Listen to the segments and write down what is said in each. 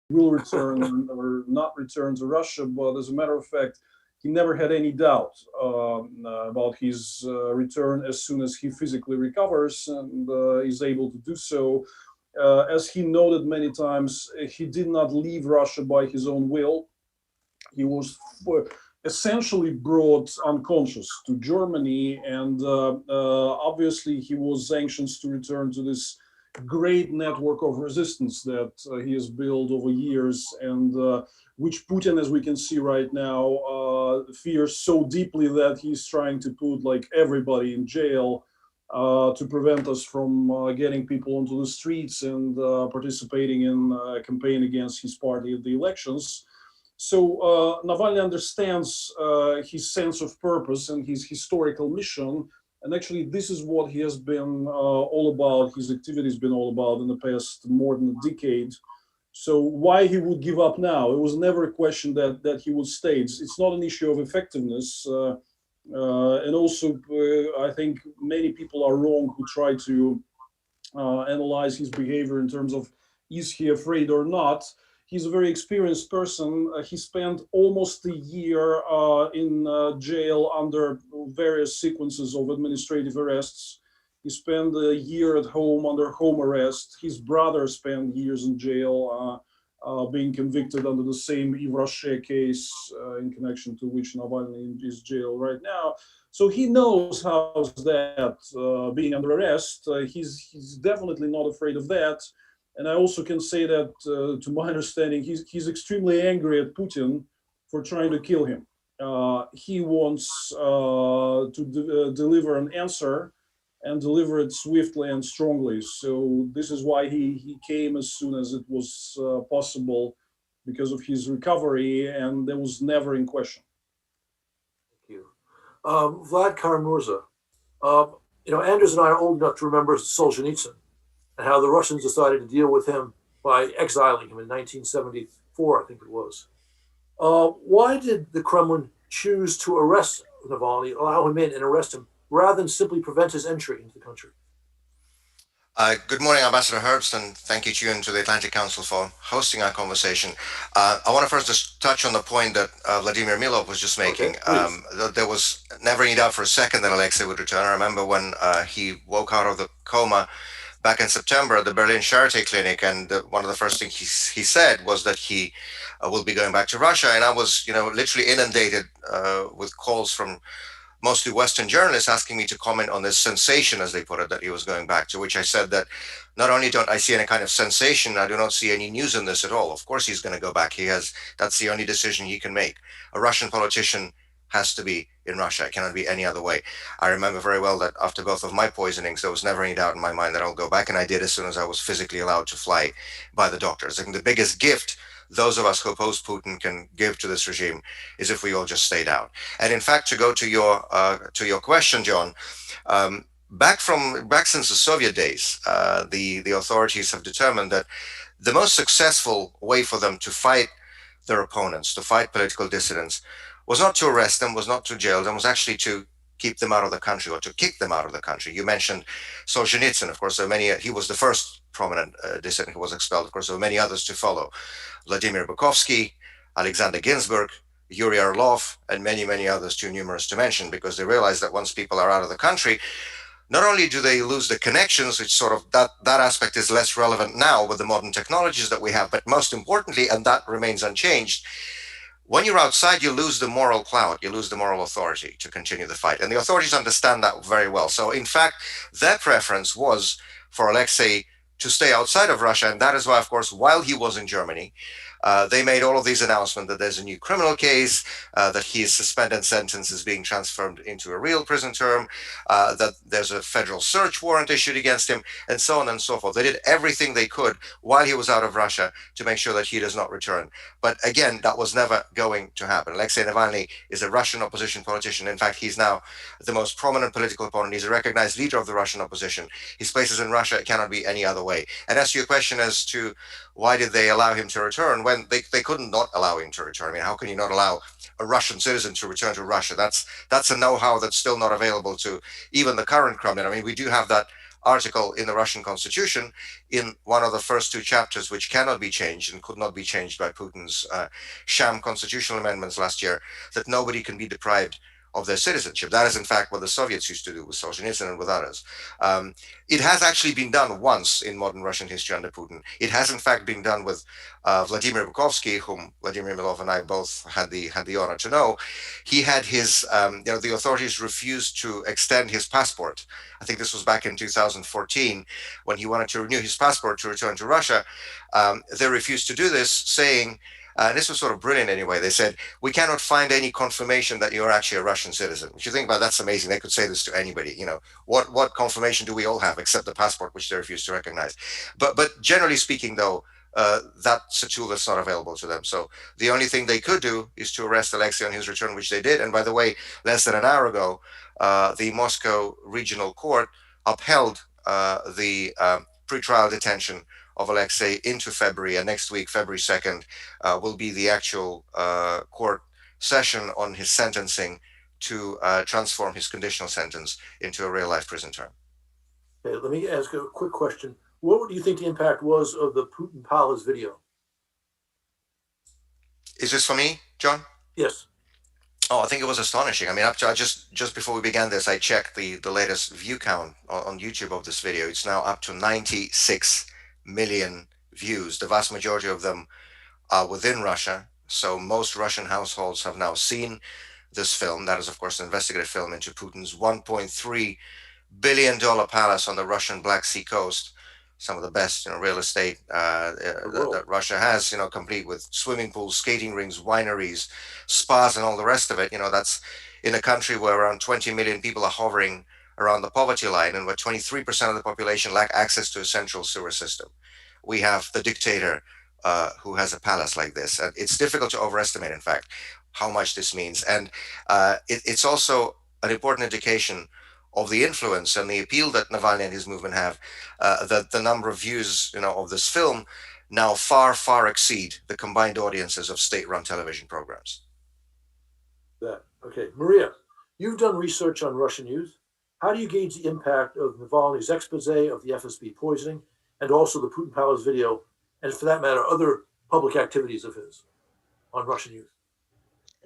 will return or not return to Russia. But as a matter of fact, he never had any doubt about his return as soon as he physically recovers and is able to do so. As he noted many times, he did not leave Russia by his own will. He was essentially brought unconscious to Germany, and obviously he was anxious to return to this great network of resistance that he has built over years, and which Putin, as we can see right now, fears so deeply that he's trying to put like everybody in jail to prevent us from getting people onto the streets and participating in a campaign against his party at the elections. So Navalny understands his sense of purpose and his historical mission. And actually, this is what he has been all about. His activity has been all about in the past more than a decade. So why he would give up now? It was never a question that he would stay. It's not an issue of effectiveness. And also, I think many people are wrong who try to analyze his behavior in terms of is he afraid or not. He's a very experienced person. He spent almost a year in jail under various sequences of administrative arrests. He spent a year at home under home arrest. His brother spent years in jail, being convicted under the same Eurasia case in connection to which Navalny is jailed right now. So he knows how's that being under arrest. He's definitely not afraid of that. And I also can say that, to my understanding, he's extremely angry at Putin for trying to kill him. He wants to deliver an answer and deliver it swiftly and strongly. So this is why he came as soon as it was possible because of his recovery, and that was never in question. Thank you. Vlad Kara Murza, Anders and I are old enough to remember Solzhenitsyn and how the Russians decided to deal with him by exiling him in 1974, I think it was. Why did the Kremlin choose to arrest Navalny, allow him in and arrest him, rather than simply prevent his entry into the country? Good morning, Ambassador Herbst, and thank you to you and to the Atlantic Council for hosting our conversation. I want to first just touch on the point that Vladimir Milov was just making. There was never any doubt for a second that Alexei would return. I remember when he woke out of the coma back in September at the Berlin Charité Clinic, and one of the first things he said was that he will be going back to Russia. And I was, literally inundated with calls from mostly Western journalists asking me to comment on this sensation, as they put it, that he was going back, to which I said that not only don't I see any kind of sensation, I do not see any news in this at all. Of course he's going to go back. That's the only decision he can make. A Russian politician has to be in Russia. It cannot be any other way. I remember very well that after both of my poisonings, there was never any doubt in my mind that I'll go back, and I did as soon as I was physically allowed to fly by the doctors. I think the biggest gift those of us who oppose Putin can give to this regime is if we all just stayed out. And in fact, to go to your question, John, back since the Soviet days, the authorities have determined that the most successful way for them to fight their opponents, to fight political dissidents, was not to arrest them, was not to jail them, was actually to keep them out of the country or to kick them out of the country. You mentioned Solzhenitsyn, of course, he was the first prominent dissident who was expelled. Of course, there were many others to follow. Vladimir Bukovsky, Alexander Ginsburg, Yuri Orlov, and many, many others, too numerous to mention, because they realized that once people are out of the country, not only do they lose the connections, which sort of that aspect is less relevant now with the modern technologies that we have, but most importantly, and that remains unchanged, when you're outside, you lose the moral clout, you lose the moral authority to continue the fight. And the authorities understand that very well. So in fact, their preference was for Alexei to stay outside of Russia. And that is why, of course, while he was in Germany, they made all of these announcements that there's a new criminal case, that his suspended sentence is being transferred into a real prison term, that there's a federal search warrant issued against him, and so on and so forth. They did everything they could while he was out of Russia to make sure that he does not return. But again, that was never going to happen. Alexei Navalny is a Russian opposition politician. In fact, he's now the most prominent political opponent. He's a recognized leader of the Russian opposition. His place is in Russia. It cannot be any other way. And as to your question as to why did they allow him to return, when they couldn't not allow him to return. I mean, how can you not allow a Russian citizen to return to Russia? That's a know-how that's still not available to even the current Kremlin. I mean, we do have that article in the Russian constitution in one of the first two chapters, which cannot be changed and could not be changed by Putin's sham constitutional amendments last year, that nobody can be deprived of their citizenship. That is, in fact, what the Soviets used to do with Solzhenitsyn and with others. It has actually been done once in modern Russian history under Putin. It has, in fact, been done with Vladimir Bukovsky, whom Vladimir Milov and I both had the honor to know. He had his, the authorities refused to extend his passport. I think this was back in 2014 when he wanted to renew his passport to return to Russia. They refused to do this, saying, this was sort of brilliant anyway. They said, we cannot find any confirmation that you're actually a Russian citizen. If you think about it, that's amazing. They could say this to anybody. You know, what confirmation do we all have except the passport, which they refuse to recognize? But generally speaking, though, that's a tool that's not available to them. So the only thing they could do is to arrest Alexei on his return, which they did. And by the way, less than an hour ago, the Moscow Regional Court upheld the pretrial detention of Alexei into February, and next week, February 2nd, will be the actual court session on his sentencing to transform his conditional sentence into a real-life prison term. Okay, let me ask a quick question. What do you think the impact was of the Putin Palace video? Is this for me, John? Yes. Oh, I think it was astonishing. I mean, up to just before we began this, I checked the latest view count on YouTube of this video. It's now up to 96 million views. The vast majority of them are within Russia. So most Russian households have now seen this film. That is, of course, an investigative film into Putin's $1.3 billion palace on the Russian Black Sea coast. Some of the best, real estate that Russia has, complete with swimming pools, skating rinks, wineries, spas, and all the rest of it. That's in a country where around 20 million people are hovering around the poverty line, and where 23% of the population lack access to a central sewer system. We have the dictator who has a palace like this. And it's difficult to overestimate, in fact, how much this means. And it's also an important indication of the influence and the appeal that Navalny and his movement have, that the number of views of this film now far exceed the combined audiences of state-run television programs. Okay. Maria, you've done research on Russian youth. How do you gauge the impact of Navalny's expose of the FSB poisoning and also the Putin Palace video, and for that matter, other public activities of his on Russian youth?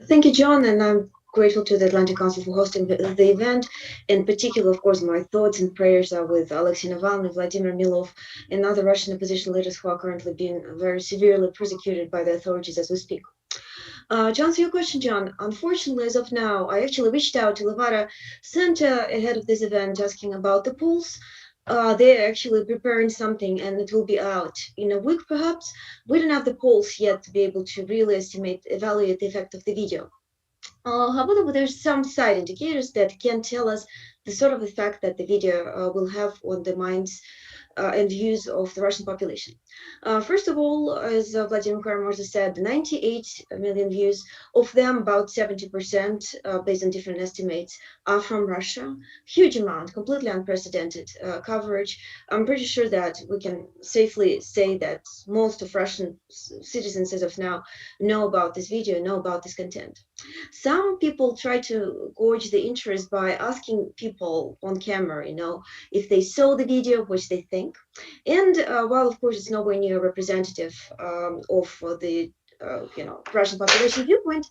Thank you, John, and I'm grateful to the Atlantic Council for hosting the event. In particular, of course, my thoughts and prayers are with Alexei Navalny, Vladimir Milov, and other Russian opposition leaders who are currently being very severely persecuted by the authorities as we speak. To answer your question, John, unfortunately, as of now, I actually reached out to Eurasia Center ahead of this event asking about the polls. They're actually preparing something, and it will be out in a week, perhaps. We don't have the polls yet to be able to really evaluate the effect of the video. However, there's some side indicators that can tell us the sort of effect that the video will have on the minds and views of the Russian population. First of all, as Vladimir Kara Murza said, 98 million views, of them about 70%, based on different estimates, are from Russia. Huge amount, completely unprecedented coverage. I'm pretty sure that we can safely say that most of Russian citizens as of now know about this video, know about this content. Some people try to gauge the interest by asking people on camera, if they saw the video, which they think. And while, of course, it's nowhere near representative of the Russian population viewpoint,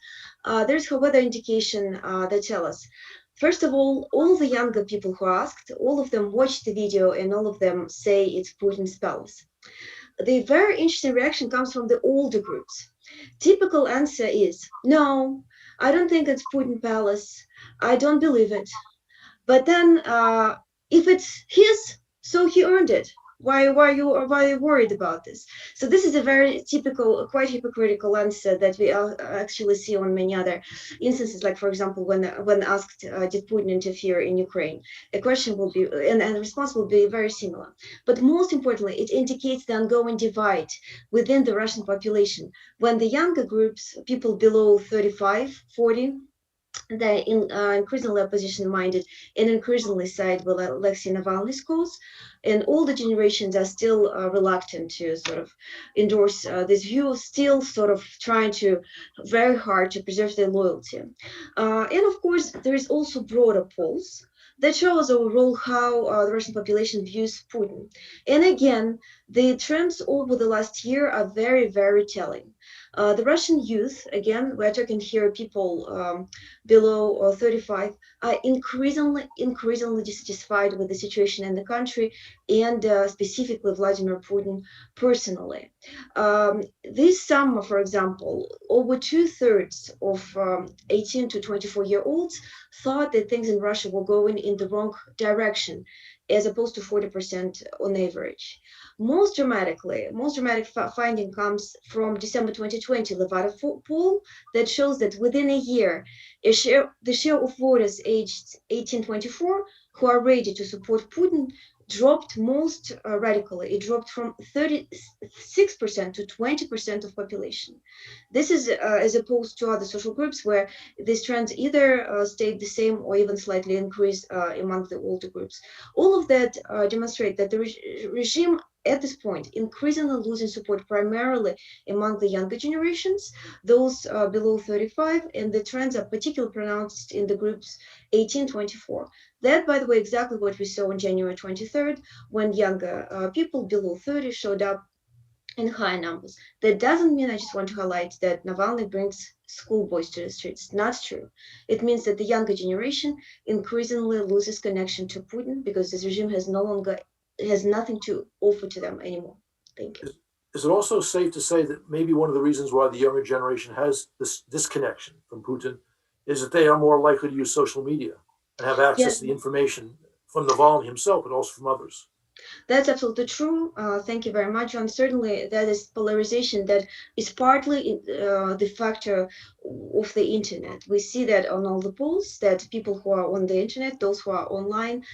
there's, however, indication that tell us, first of all the younger people who asked, all of them watched the video and all of them say it's Putin's palace. The very interesting reaction comes from the older groups. Typical answer is, no, I don't think it's Putin palace. I don't believe it. But then if it's his, so he earned it. Why are you worried about this? So this is a very typical, quite hypocritical answer that we actually see on many other instances. Like, for example, when asked, did Putin interfere in Ukraine? A question will be, and the response will be very similar. But most importantly, it indicates the ongoing divide within the Russian population. When the younger groups, people below 35, 40, they're increasingly opposition-minded and increasingly side with Alexei Navalny's cause, and older generations are still reluctant to sort of endorse this view, still sort of trying to very hard to preserve their loyalty. And of course, there is also broader polls that shows overall how the Russian population views Putin. And again, the trends over the last year are very, very telling. The Russian youth, again, we're talking here people below 35, are increasingly dissatisfied with the situation in the country and specifically Vladimir Putin personally. This summer, for example, over 2/3 of 18 to 24-year-olds thought that things in Russia were going in the wrong direction, as opposed to 40% on average. Most dramatic finding comes from December 2020 Levada poll that shows that within a year, the share of voters aged 18-24 who are ready to support Putin dropped most radically. It dropped from 36% to 20% of population. This is as opposed to other social groups where these trends either stayed the same or even slightly increased among the older groups. All of that demonstrate that the regime at this point increasingly losing support primarily among the younger generations, those below 35, and the trends are particularly pronounced in the groups 18-24. That, by the way, exactly what we saw on January 23rd, when younger people below 30 showed up in higher numbers. That doesn't mean, I just want to highlight, that Navalny brings schoolboys to the streets. Not true. It means that the younger generation increasingly loses connection to Putin because this regime has nothing to offer to them anymore. Thank you. Is it also safe to say that maybe one of the reasons why the younger generation has this disconnection from Putin is that they are more likely to use social media and have access to the information from Navalny himself, but also from others? That's absolutely true. Thank you very much, John. Certainly, that is polarization that is partly the factor of the internet. We see that on all the polls that people who are on the internet, those who are online,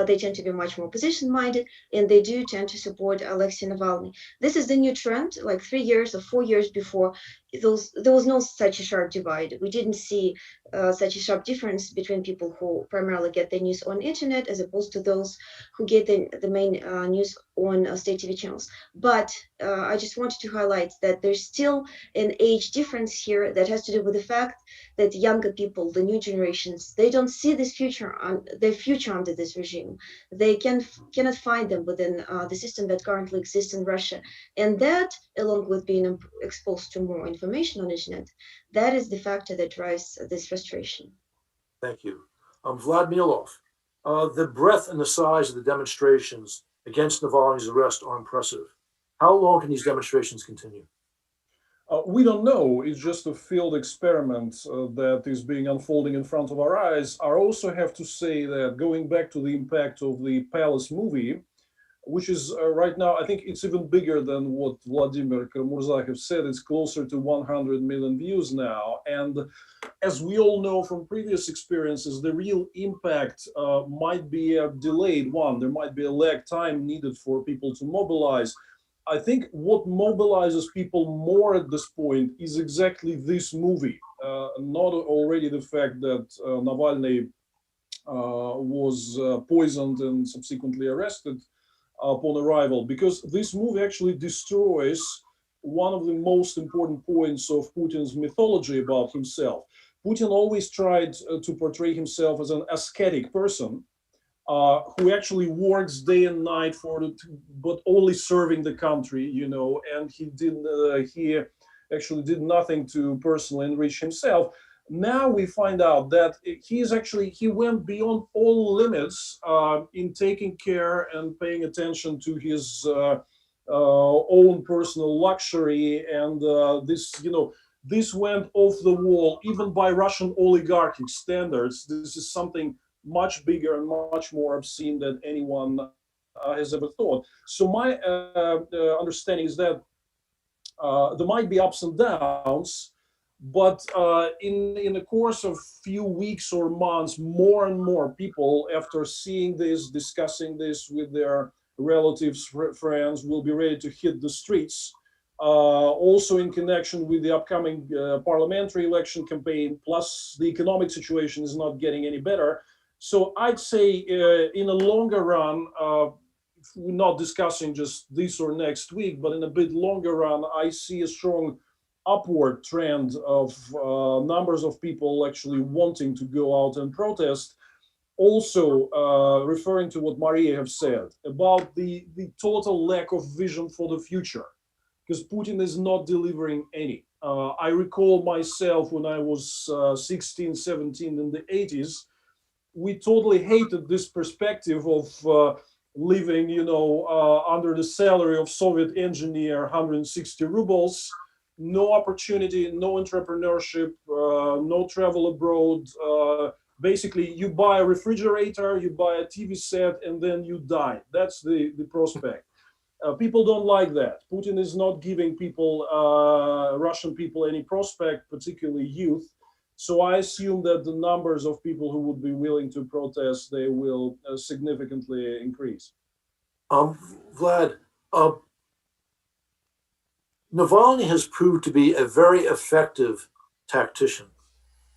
they tend to be much more position-minded, and they do tend to support Alexei Navalny. This is the new trend. Like 3 years or 4 years before, there was no such a sharp divide. We didn't see such a sharp difference between people who primarily get their news on internet as opposed to those who get the main news on state TV channels. But I just wanted to highlight that there's still an age difference here that has to do with the fact that younger people, the new generations, they don't see their future under this regime. They cannot find them within the system that currently exists in Russia. And that, along with being exposed to more information on the internet, that is the factor that drives this frustration. Thank you. Vladimir Milov, the breadth and the size of the demonstrations against Navalny's arrest are impressive. How long can these demonstrations continue? We don't know. It's just a field experiment that is being unfolding in front of our eyes. I also have to say that going back to the impact of the Palace movie, which is right now, I think it's even bigger than what Vladimir Kara Murza have said. It's closer to 100 million views now. And as we all know from previous experiences, the real impact might be a delayed one. There might be a lag time needed for people to mobilize. I think what mobilizes people more at this point is exactly this movie, not already the fact that Navalny was poisoned and subsequently arrested upon arrival, because this movie actually destroys one of the most important points of Putin's mythology about himself. Putin always tried to portray himself as an ascetic person who actually works day and night but only serving the country, and he actually did nothing to personally enrich himself. Now we find out that he went beyond all limits in taking care and paying attention to his own personal luxury, and this went off the wall even by Russian oligarchic standards. This is something much bigger and much more obscene than anyone has ever thought. So my understanding is that there might be ups and downs, but in the course of few weeks or months, more and more people, after seeing this, discussing this with their relatives, friends, will be ready to hit the streets. Also in connection with the upcoming parliamentary election campaign, plus the economic situation is not getting any better. So I'd say in a longer run, we're not discussing just this or next week, but in a bit longer run, I see a strong upward trend of numbers of people actually wanting to go out and protest. Also, referring to what Maria have said about the total lack of vision for the future, because Putin is not delivering any. I recall myself when I was 16, 17 in the 80s, we totally hated this perspective of living, under the salary of Soviet engineer, 160 rubles, no opportunity, no entrepreneurship, no travel abroad. Basically, you buy a refrigerator, you buy a TV set, and then you die. That's the prospect. People don't like that. Putin is not giving people, Russian people, any prospect, particularly youth. So I assume that the numbers of people who would be willing to protest, they will significantly increase. Vlad, Navalny has proved to be a very effective tactician,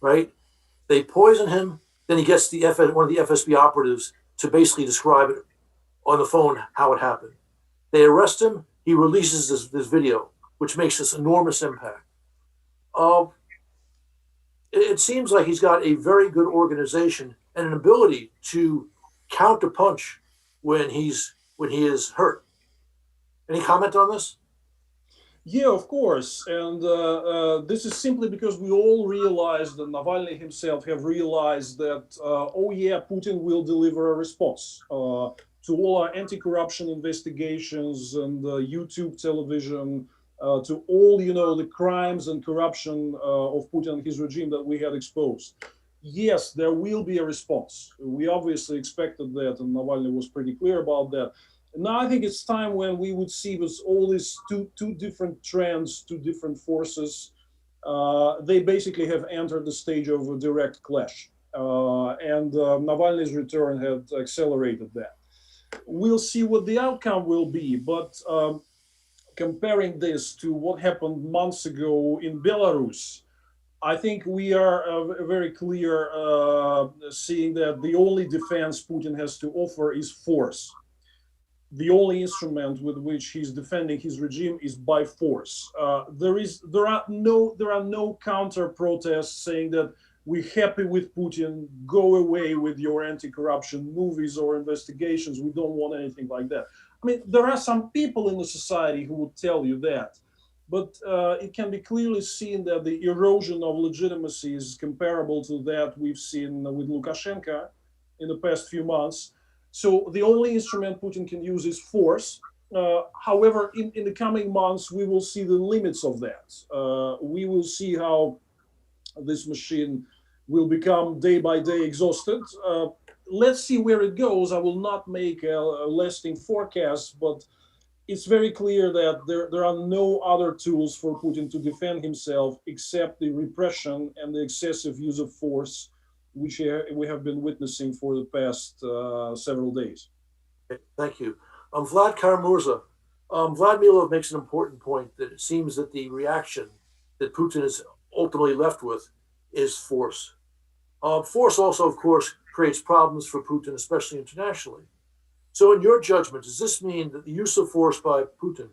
right? They poison him, then he gets one of the FSB operatives to basically describe it on the phone how it happened. They arrest him, he releases this video, which makes this enormous impact. It seems like he's got a very good organization and an ability to counterpunch when he is hurt. Any comment on this? Yeah, of course. And this is simply because we all realized, and Navalny himself have realized that, oh yeah, Putin will deliver a response to all our anti-corruption investigations and YouTube television, to all, the crimes and corruption of Putin and his regime that we had exposed. Yes, there will be a response. We obviously expected that, and Navalny was pretty clear about that. Now I think it's time when we would see with all these two different trends, two different forces, they basically have entered the stage of a direct clash. And Navalny's return had accelerated that. We'll see what the outcome will be, but comparing this to what happened months ago in Belarus, I think we are very clear seeing that the only defense Putin has to offer is force. The only instrument with which he's defending his regime is by force. There are no counter protests saying that we're happy with Putin, go away with your anti-corruption movies or investigations. We don't want anything like that. I mean, there are some people in the society who would tell you that, but it can be clearly seen that the erosion of legitimacy is comparable to that we've seen with Lukashenko in the past few months. So the only instrument Putin can use is force. However, in the coming months, we will see the limits of that. We will see how this machine will become day by day exhausted. Let's see where it goes. I will not make a lasting forecast, but it's very clear that there are no other tools for Putin to defend himself except the repression and the excessive use of force, which we have been witnessing for the past several days. Thank you. Vlad Kara Murza, Vladimir Milov makes an important point that it seems that the reaction that Putin is ultimately left with is force. Force also, of course, creates problems for Putin, especially internationally. So in your judgment, does this mean that the use of force by Putin,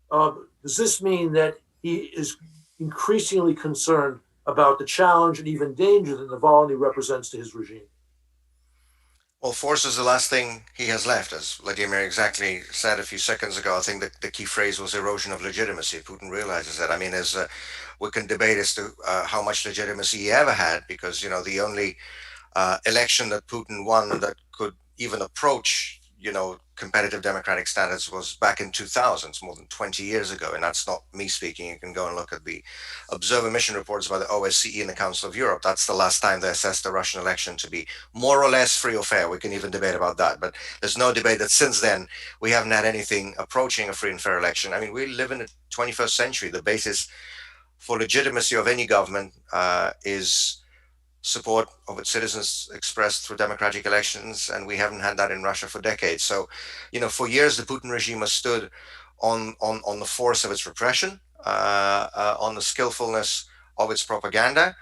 does this mean that he is increasingly concerned about the challenge and even danger that Navalny represents to his regime? Well, force is the last thing he has left, as Vladimir exactly said a few seconds ago. I think that the key phrase was erosion of legitimacy. Putin realizes that. I mean, as we can debate as to how much legitimacy he ever had, because, the only election that Putin won that could even approach, competitive democratic standards was back in 2000, more than 20 years ago. And that's not me speaking. You can go and look at the observer mission reports by the OSCE and the Council of Europe. That's the last time they assessed the Russian election to be more or less free or fair. We can even debate about that. But there's no debate that since then we haven't had anything approaching a free and fair election. I mean, we live in the 21st century. The basis for legitimacy of any government is support of its citizens expressed through democratic elections, and we haven't had that in Russia for decades. So, for years the Putin regime has stood on the force of its repression, on the skillfulness of its propaganda,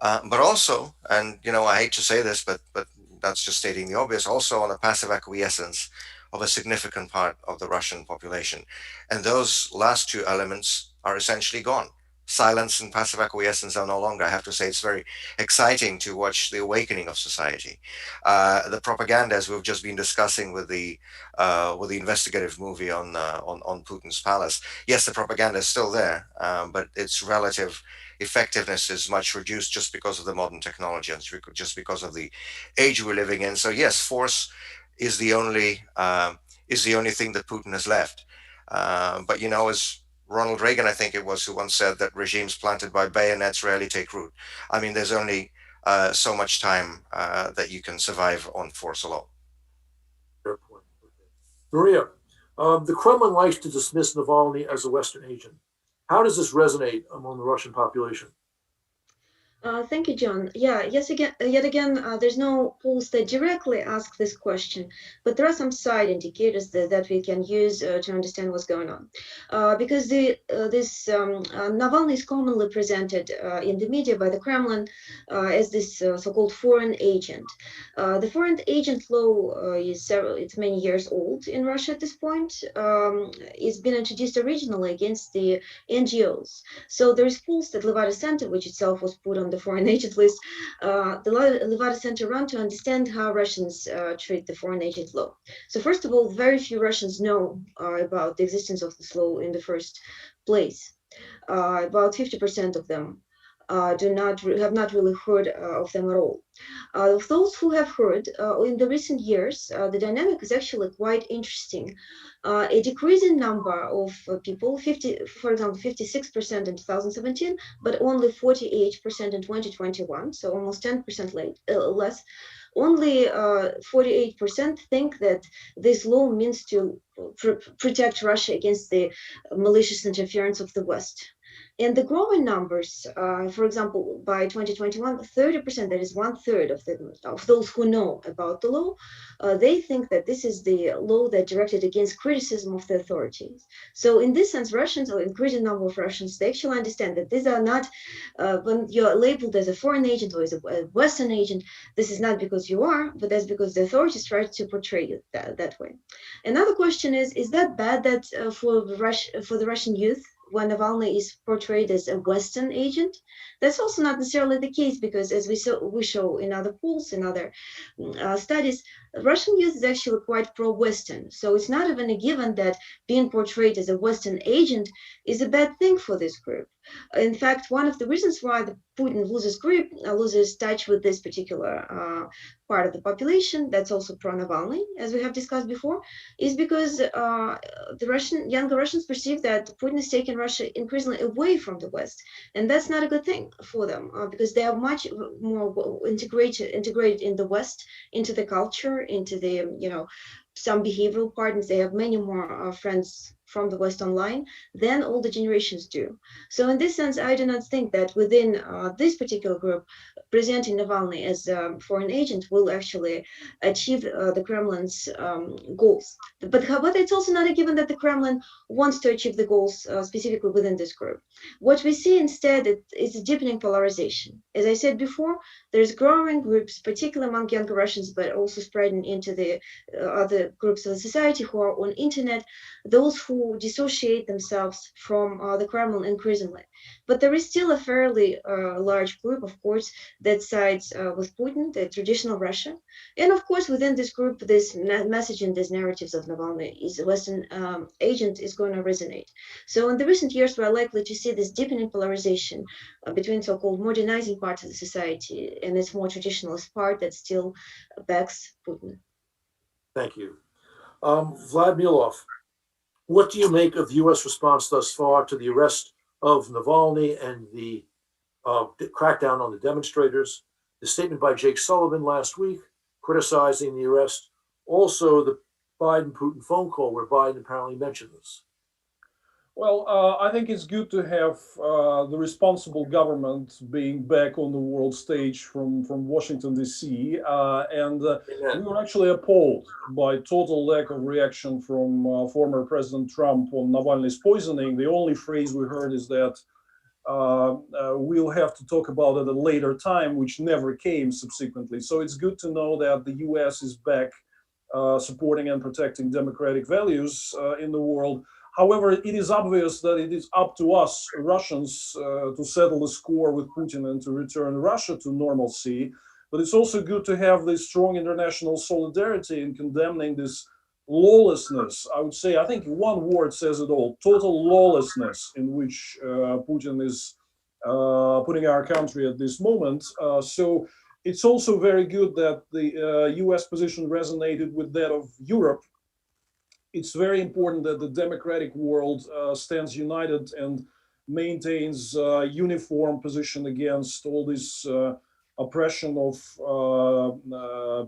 but also, and I hate to say this, but that's just stating the obvious, also on the passive acquiescence of a significant part of the Russian population. And those last two elements are essentially gone. silence and passive acquiescence are no longer. I have to say it's very exciting to watch the awakening of society. The propaganda, as we've just been discussing with the investigative movie on Putin's palace. Yes, the propaganda is still there, but its relative effectiveness is much reduced just because of the modern technology and just because of the age we're living in. So yes, force is the only thing that Putin has left. But you know, as Ronald Reagan, I think it was, who once said that regimes planted by bayonets rarely take root. I mean, there's only so much time that you can survive on force alone. Fair point. Okay. Maria, the Kremlin likes to dismiss Navalny as a Western agent. How does this resonate among the Russian population? Thank you, John. Yeah, yet again, there's no polls that directly ask this question, but there are some side indicators that we can use to understand what's going on. Because Navalny is commonly presented in the media by the Kremlin as this so-called foreign agent. The foreign agent law it's many years old in Russia at this point. It's been introduced originally against the NGOs. So there's polls that Levada Center, which itself was put on the foreign agent list, the Levada Center run to understand how Russians treat the foreign agent law. So first of all, very few Russians know about the existence of this law in the first place. About 50% of them have not really heard of them at all. Of those who have heard, in the recent years, the dynamic is actually quite interesting. A decreasing number of people, for example, 56% in 2017, but only 48% in 2021, so almost 10% less. Only 48% think that this law means to protect Russia against the malicious interference of the West. And the growing numbers, for example, by 2021, 30%, that is 1/3 of those who know about the law, they think that this is the law that directed against criticism of the authorities. So in this sense, Russians, or increasing number of Russians, they actually understand that these are not, when you're labeled as a foreign agent or as a Western agent, this is not because you are, but that's because the authorities try to portray you that way. Another question is that bad that for the Russian youth, when Navalny is portrayed as a Western agent? That's also not necessarily the case, because as we show in other polls, in other studies, Russian youth is actually quite pro-Western. So it's not even a given that being portrayed as a Western agent is a bad thing for this group. In fact, one of the reasons why Putin loses touch with this particular part of the population that's also pro-Navalny, as we have discussed before, is because the younger Russians perceive that Putin is taking Russia increasingly away from the West, and that's not a good thing for them because they are much more integrated in the West, into the culture, into the some behavioral patterns. They have many more friends from the West online than older generations do. So in this sense, I do not think that within this particular group, presenting Navalny as a foreign agent will actually achieve the Kremlin's goals. But it's also not a given that the Kremlin wants to achieve the goals specifically within this group. What we see instead is a deepening polarization. As I said before, there's growing groups, particularly among younger Russians, but also spreading into the other groups of the society who are on internet, those who dissociate themselves from the Kremlin increasingly. But there is still a fairly large group, of course, that sides with Putin, the traditional Russia. And of course, within this group, this message and these narratives of Navalny is a Western agent is going to resonate. So in the recent years, we're likely to see this deepening polarization between so-called modernizing parts of the society and its more traditionalist part that still backs Putin. Thank you. Vlad Milov, what do you make of the U.S. response thus far to the arrest of Navalny and the crackdown on the demonstrators? The statement by Jake Sullivan last week criticizing the arrest. Also, the Biden-Putin phone call where Biden apparently mentioned this. Well, I think it's good to have the responsible government being back on the world stage from Washington, D.C. And we were actually appalled by total lack of reaction from former President Trump on Navalny's poisoning. The only phrase we heard is that we'll have to talk about it at a later time, which never came subsequently. So it's good to know that the U.S. is back supporting and protecting democratic values in the world. However, it is obvious that it is up to us, Russians, to settle the score with Putin and to return Russia to normalcy. But it's also good to have this strong international solidarity in condemning this lawlessness. I would say, I think one word says it all: total lawlessness in which Putin is putting our country at this moment. So it's also very good that the US position resonated with that of Europe. It's very important that the democratic world stands united and maintains a uniform position against all this oppression of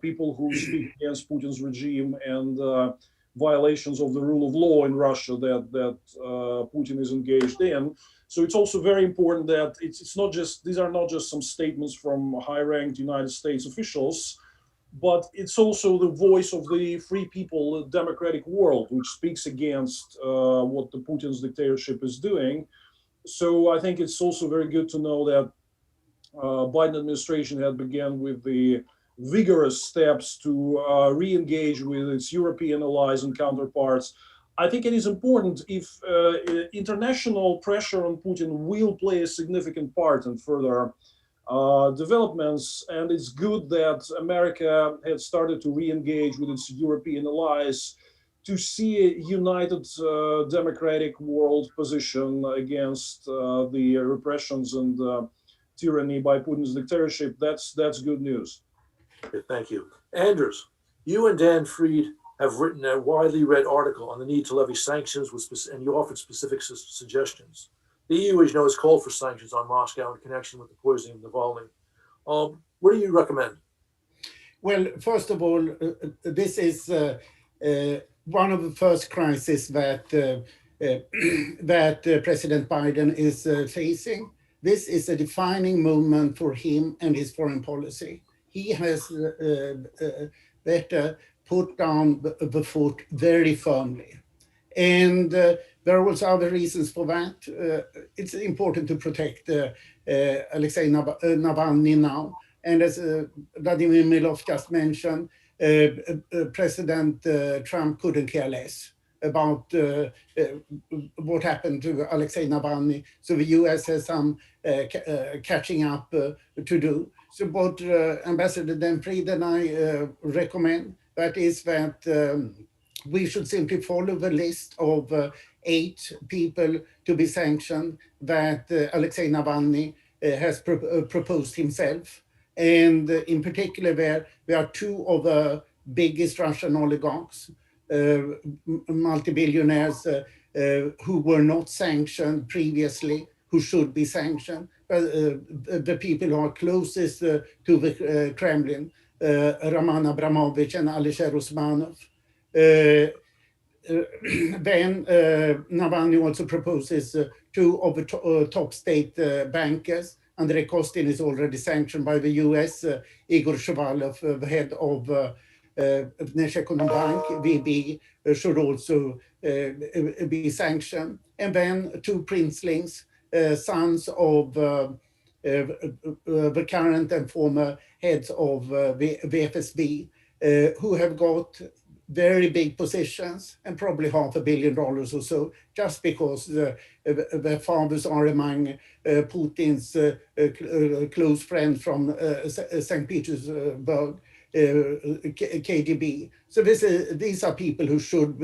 people who speak against Putin's regime and violations of the rule of law in Russia that Putin is engaged in. So it's also very important that it's not just, these are not just some statements from high-ranked United States officials, but it's also the voice of the free people, the democratic world, which speaks against what the Putin's dictatorship is doing. So I think it's also very good to know that Biden administration had begun with the vigorous steps to re-engage with its European allies and counterparts. I think it is important if international pressure on Putin will play a significant part in further developments, and it's good that America had started to re-engage with its European allies to see a united democratic world position against the repressions and tyranny by Putin's dictatorship. That's good news. Okay, thank you. Anders, you and Dan Fried have written a widely read article on the need to levy sanctions and you offered specific suggestions. The EU, as you know, has called for sanctions on Moscow in connection with the poisoning of Navalny. What do you recommend? Well, first of all, this is one of the first crises that President Biden is facing. This is a defining moment for him and his foreign policy. He has better put down the foot very firmly. And there are also other reasons for that. It's important to protect Alexei Navalny now. And as Vladimir Milov just mentioned, President Trump couldn't care less about what happened to Alexei Navalny. So the US has some catching up to do. So what Ambassador Dan Fried and I recommend, that is that we should simply follow the list of 8 people to be sanctioned that Alexei Navalny has proposed himself. And in particular, there are 2 of the biggest Russian oligarchs, multi-billionaires who were not sanctioned previously, who should be sanctioned. The people who are closest to the Kremlin, Roman Abramovich and Alexei Usmanov. Then Navalny also proposes 2 of the top state bankers. Andrei Kostin is already sanctioned by the US. Igor Shuvalov, the head of Bank, VB, should also be sanctioned. And then 2 princelings, sons of the current and former heads of the FSB, who have got very big positions and probably $500 million or so, just because the fathers are among Putin's close friends from St. Petersburg, KGB. So these are people who should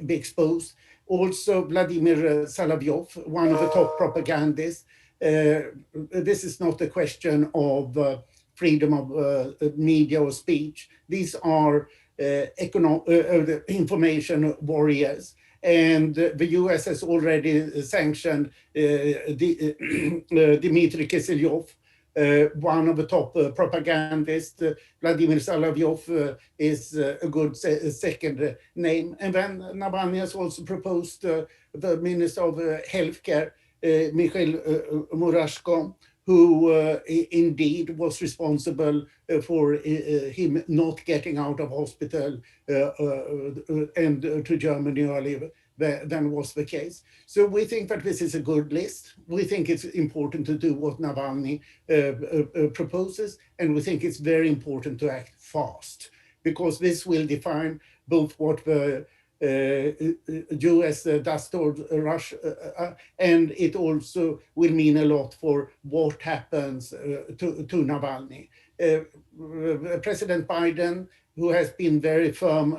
be exposed. Also, Vladimir Solovyov, one of the top propagandists. This is not a question of freedom of media or speech. These are information warriors. And the US has already sanctioned Dmitry Kiselyov, one of the top propagandists. Vladimir Solovyov is a good second name. And then Navalny has also proposed the Minister of Healthcare, Mikhail Murashko, who indeed was responsible for him not getting out of hospital and to Germany earlier than was the case. So we think that this is a good list. We think it's important to do what Navalny proposes, and we think it's very important to act fast, because this will define both what the US does toward Russia, and it also will mean a lot for what happens to Navalny. President Biden, who has been very firm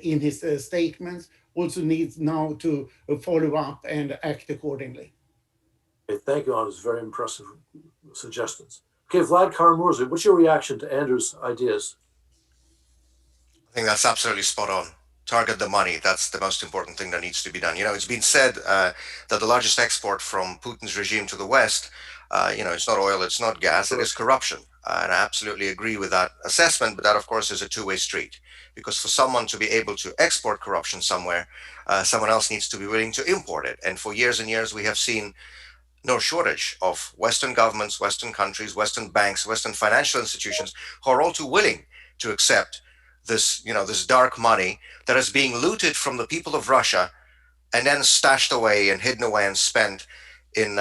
in his statements, also needs now to follow up and act accordingly. Okay, thank you, Anders. Very impressive suggestions. Okay, Vlad Kara Murza, what's your reaction to Anders' ideas? I think that's absolutely spot on. Target the money. That's the most important thing that needs to be done. It's been said that the largest export from Putin's regime to the West, it's not oil, it's not gas, it is corruption. And I absolutely agree with that assessment, but that, of course, is a two-way street. Because for someone to be able to export corruption somewhere, someone else needs to be willing to import it. And for years and years, we have seen no shortage of Western governments, Western countries, Western banks, Western financial institutions who are all too willing to accept this dark money that is being looted from the people of Russia and then stashed away and hidden away and spent in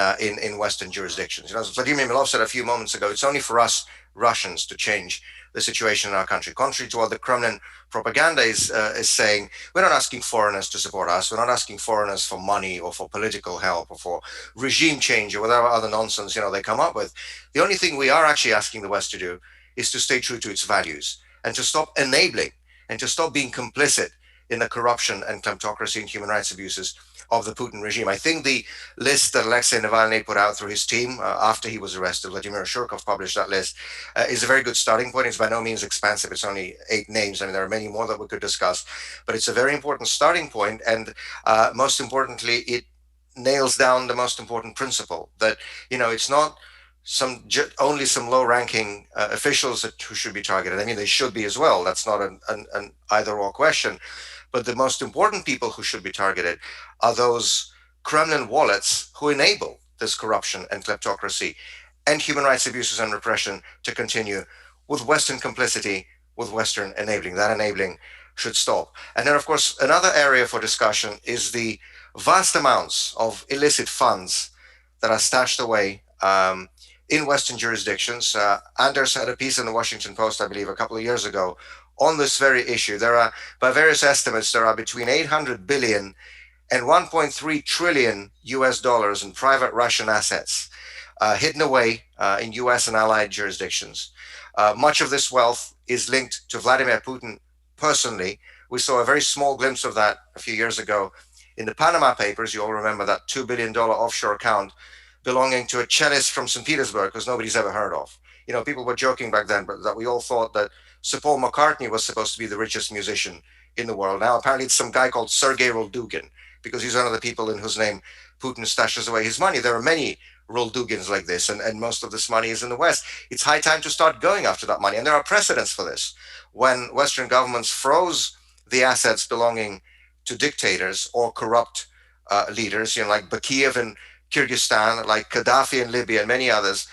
Western jurisdictions. As Vladimir Milov said a few moments ago, it's only for us Russians to change the situation in our country. Contrary to what the Kremlin propaganda is saying, we're not asking foreigners to support us. We're not asking foreigners for money or for political help or for regime change or whatever other nonsense they come up with. The only thing we are actually asking the West to do is to stay true to its values and to stop enabling and to stop being complicit in the corruption and kleptocracy and human rights abuses of the Putin regime. I think the list that Alexei Navalny put out through his team after he was arrested, Vladimir Shurkov published that list, is a very good starting point. It's by no means expansive. It's only 8 names. I mean, there are many more that we could discuss, but it's a very important starting point. And most importantly, it nails down the most important principle that, it's not only some low-ranking officials who should be targeted. I mean, they should be as well. That's not an either-or question. But the most important people who should be targeted are those Kremlin wallets who enable this corruption and kleptocracy and human rights abuses and repression to continue with Western complicity, with Western enabling. That enabling should stop. And then, of course, another area for discussion is the vast amounts of illicit funds that are stashed away in Western jurisdictions. Anders had a piece in the Washington Post, I believe, a couple of years ago on this very issue. There are, by various estimates, there are between 800 billion and 1.3 trillion US dollars in private Russian assets hidden away in US and allied jurisdictions. Much of this wealth is linked to Vladimir Putin personally. We saw a very small glimpse of that a few years ago in the Panama Papers. You all remember that $2 billion offshore account belonging to a cellist from St. Petersburg, because nobody's ever heard of. People were joking back then, but that we all thought that Sir Paul McCartney was supposed to be the richest musician in the world. Now, apparently, it's some guy called Sergei Roldugin, because he's one of the people in whose name Putin stashes away his money. There are many Roldugins like this, and most of this money is in the West. It's high time to start going after that money. And there are precedents for this. When Western governments froze the assets belonging to dictators or corrupt leaders, like Bakiyev in Kyrgyzstan, like Gaddafi in Libya, and many others,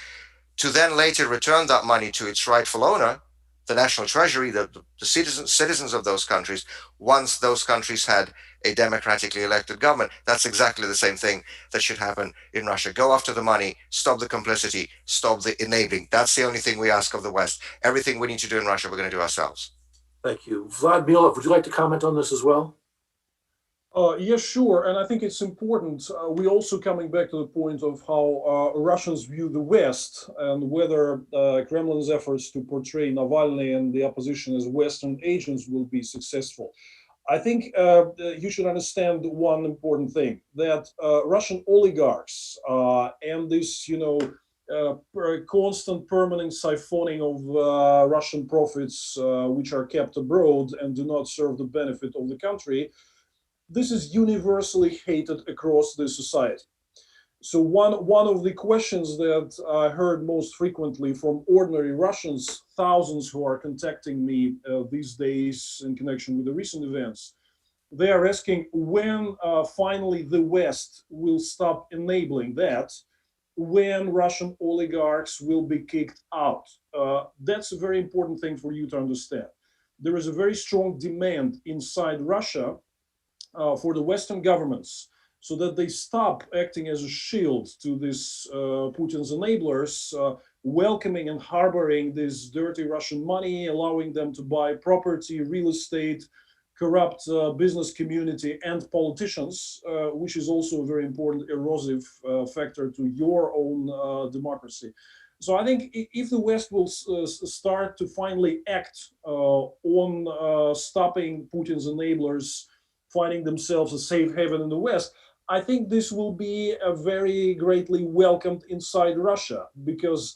to then later return that money to its rightful owner, the national treasury, the citizens of those countries, once those countries had a democratically elected government. That's exactly the same thing that should happen in Russia. Go after the money, stop the complicity, stop the enabling. That's the only thing we ask of the West. Everything we need to do in Russia, we're going to do ourselves. Thank you. Vlad Milov, would you like to comment on this as well? Yes, sure. And I think it's important. We're also coming back to the point of how Russians view the West and whether Kremlin's efforts to portray Navalny and the opposition as Western agents will be successful. I think you should understand one important thing, that Russian oligarchs and this, constant permanent siphoning of Russian profits, which are kept abroad and do not serve the benefit of the country, this is universally hated across the society. So one of the questions that I heard most frequently from ordinary Russians, thousands who are contacting me these days in connection with the recent events, they are asking when finally the West will stop enabling that, when Russian oligarchs will be kicked out. That's a very important thing for you to understand. There is a very strong demand inside Russia for the Western governments so that they stop acting as a shield to this Putin's enablers, welcoming and harboring this dirty Russian money, allowing them to buy property, real estate, corrupt business community and politicians, which is also a very important erosive factor to your own democracy. So I think if the West will start to finally act on stopping Putin's enablers finding themselves a safe haven in the West, I think this will be a very greatly welcomed inside Russia, because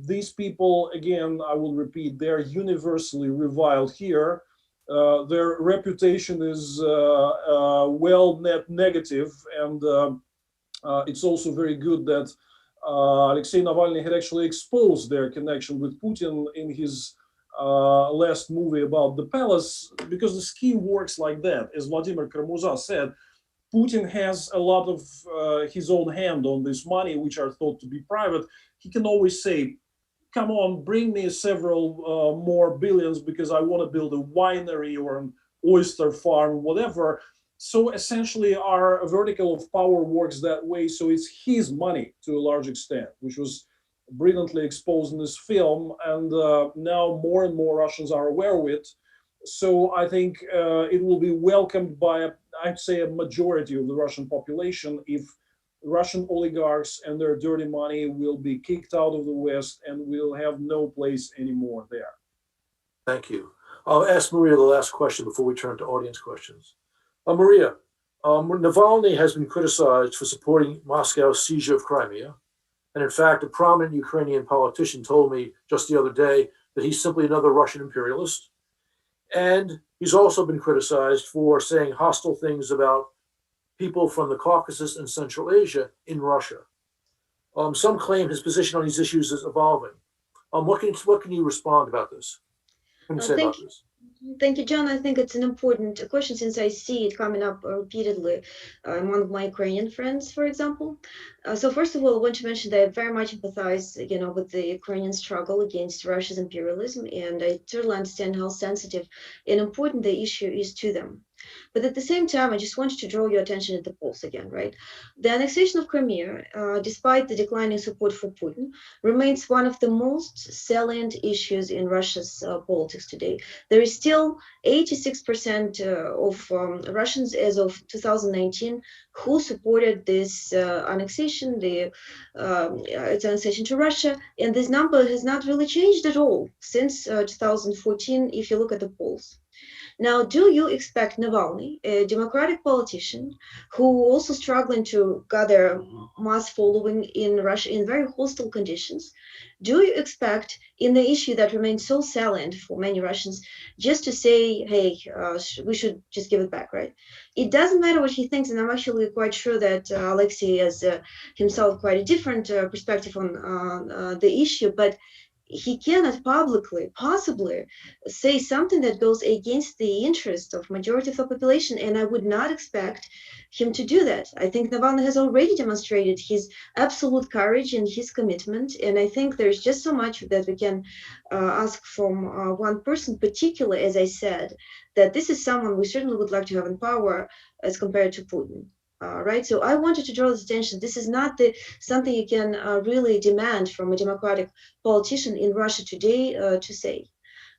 these people, again, I will repeat, they're universally reviled here. Their reputation is well net negative, and it's also very good that Alexei Navalny had actually exposed their connection with Putin in his last movie about the palace, because the scheme works like that. As Vladimir Kara Murza said, Putin has a lot of his own hand on this money, which are thought to be private. He can always say, come on, bring me several more billions because I want to build a winery or an oyster farm, whatever. So essentially our vertical of power works that way. So it's his money to a large extent, which was brilliantly exposed in this film. And now more and more Russians are aware of it. So I think it will be welcomed by, I'd say, a majority of the Russian population if Russian oligarchs and their dirty money will be kicked out of the West and will have no place anymore there. Thank you. I'll ask Maria the last question before we turn to audience questions. Maria, Navalny has been criticized for supporting Moscow's seizure of Crimea. And in fact, a prominent Ukrainian politician told me just the other day that he's simply another Russian imperialist. And he's also been criticized for saying hostile things about people from the Caucasus and Central Asia in Russia. Some claim his position on these issues is evolving. What can you respond about this? What can you say about this? Thank you, John. I think it's an important question since I see it coming up repeatedly among my Ukrainian friends, for example. So first of all, I want to mention that I very much empathize, with the Ukrainian struggle against Russia's imperialism, and I totally understand how sensitive and important the issue is to them. But at the same time, I just wanted to draw your attention at the polls again, right? The annexation of Crimea, despite the declining support for Putin, remains one of the most salient issues in Russia's politics today. There is still 86% of Russians as of 2019 who supported this annexation, its annexation to Russia, and this number has not really changed at all since 2014, if you look at the polls. Now, do you expect Navalny, a democratic politician who also struggling to gather mass following in Russia in very hostile conditions, do you expect in the issue that remains so salient for many Russians just to say, hey, we should just give it back, right? It doesn't matter what he thinks, and I'm actually quite sure that Alexei has himself quite a different perspective on the issue, but he cannot publicly possibly say something that goes against the interest of majority of the population, and I would not expect him to do that. I think Navalny has already demonstrated his absolute courage and his commitment, and I think there's just so much that we can ask from one person, particularly, as I said, that this is someone we certainly would like to have in power as compared to Putin. Right, so I wanted to draw this attention. This is not something you can really demand from a democratic politician in Russia today to say.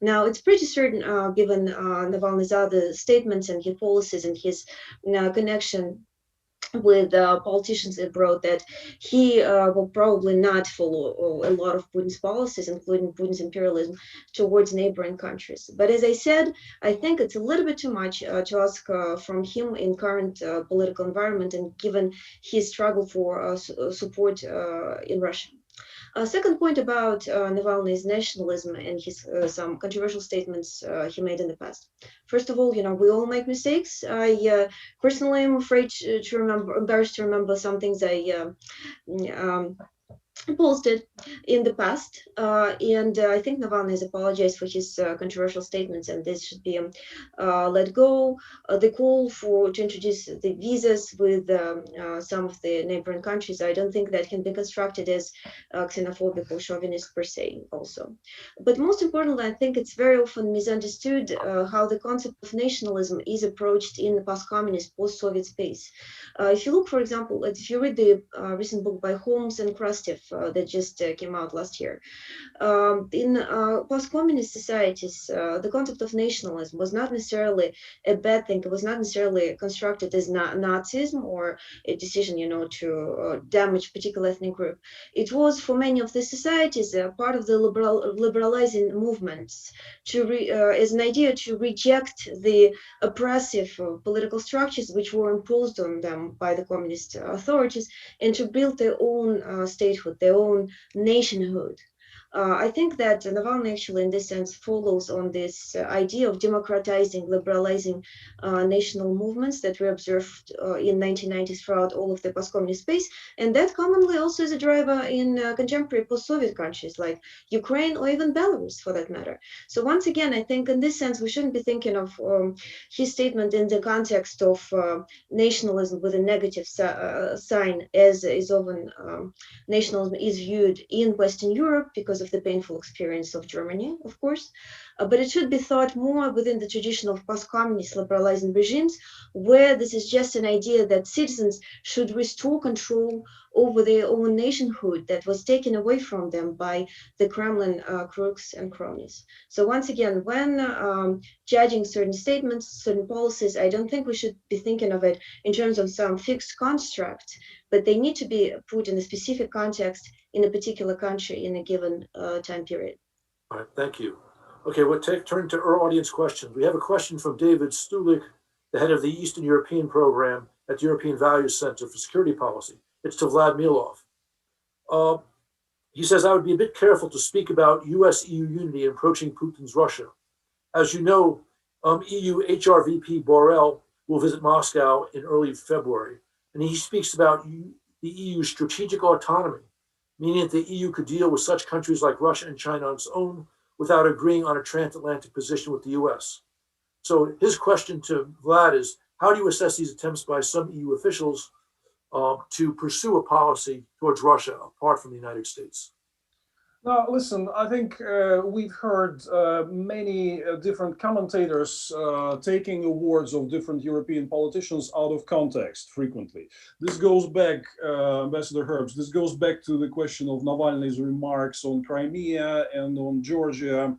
Now, it's pretty certain, given Navalny's other statements and his policies and his connection with politicians abroad, that he will probably not follow a lot of Putin's policies, including Putin's imperialism towards neighboring countries. But as I said, I think it's a little bit too much to ask from him in current political environment and given his struggle for support in Russia. Second point about Navalny's nationalism and his some controversial statements he made in the past. First of all, we all make mistakes. I personally am embarrassed to remember some things I posted in the past, and I think Navalny has apologized for his controversial statements, and this should be let go. The call to introduce the visas with some of the neighboring countries, I don't think that can be constructed as xenophobic or chauvinist per se also. But most importantly, I think it's very often misunderstood how the concept of nationalism is approached in the post-communist, post-Soviet space. If you look, for example, if you read the recent book by Holmes and Krastev, that just came out last year. In post-communist societies, the concept of nationalism was not necessarily a bad thing. It was not necessarily constructed as Nazism or a decision, to damage a particular ethnic group. It was, for many of the societies, part of the liberalizing movements as an idea to reject the oppressive political structures which were imposed on them by the communist authorities and to build their own statehood, their own nationhood. I think that Navalny actually, in this sense, follows on this idea of democratizing, liberalizing national movements that we observed in 1990s throughout all of the post-communist space, and that commonly also is a driver in contemporary post-Soviet countries like Ukraine or even Belarus, for that matter. So once again, I think in this sense, we shouldn't be thinking of his statement in the context of nationalism with a negative sign, as is often nationalism is viewed in Western Europe because of the painful experience of Germany, of course, but it should be thought more within the tradition of post-communist liberalizing regimes, where this is just an idea that citizens should restore control over their own nationhood that was taken away from them by the Kremlin crooks and cronies. So once again, when judging certain statements, certain policies, I don't think we should be thinking of it in terms of some fixed construct, but they need to be put in a specific context in a particular country in a given time period. All right, thank you. Okay, we'll turn to our audience questions. We have a question from David Stulik, the head of the Eastern European program at the European Values Center for Security Policy. It's to Vladimir Milov. He says, I would be a bit careful to speak about US-EU unity approaching Putin's Russia. As you know, EU HRVP Borrell will visit Moscow in early February, and he speaks about the EU's strategic autonomy, meaning that the EU could deal with such countries like Russia and China on its own without agreeing on a transatlantic position with the US. So his question to Vlad is, how do you assess these attempts by some EU officials to pursue a policy towards Russia apart from the United States? Now, listen, I think we've heard many different commentators taking awards of different European politicians out of context frequently. This goes back, Ambassador Herbst, this goes back to the question of Navalny's remarks on Crimea and on Georgia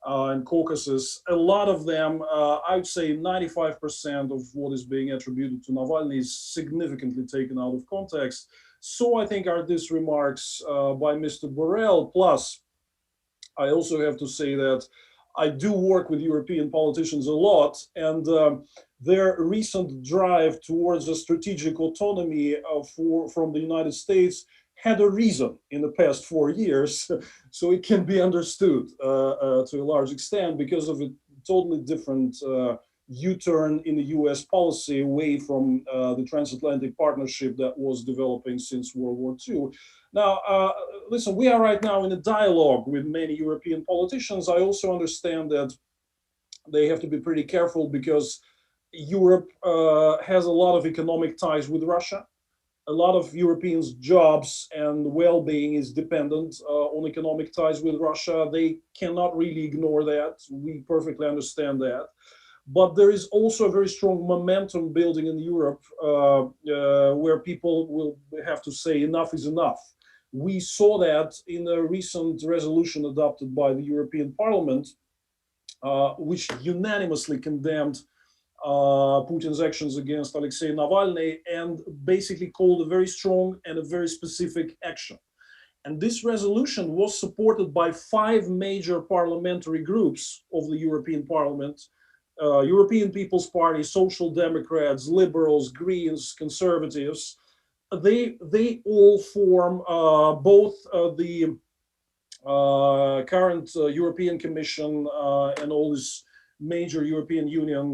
and Caucasus. A lot of them, I'd say 95% of what is being attributed to Navalny is significantly taken out of context. So I think are these remarks by Mr. Borrell. Plus, I also have to say that I do work with European politicians a lot, and their recent drive towards a strategic autonomy from the United States had a reason in the past 4 years. So it can be understood to a large extent because of a totally different U-turn in the US policy away from the transatlantic partnership that was developing since World War II. Now, listen, we are right now in a dialogue with many European politicians. I also understand that they have to be pretty careful because Europe has a lot of economic ties with Russia. A lot of Europeans' jobs and well-being is dependent on economic ties with Russia. They cannot really ignore that. We perfectly understand that. But there is also a very strong momentum building in Europe where people will have to say enough is enough. We saw that in a recent resolution adopted by the European Parliament, which unanimously condemned Putin's actions against Alexei Navalny and basically called a very strong and a very specific action. And this resolution was supported by 5 major parliamentary groups of the European Parliament: European People's Party, Social Democrats, Liberals, Greens, Conservatives. They all form both the current European Commission and all these major European Union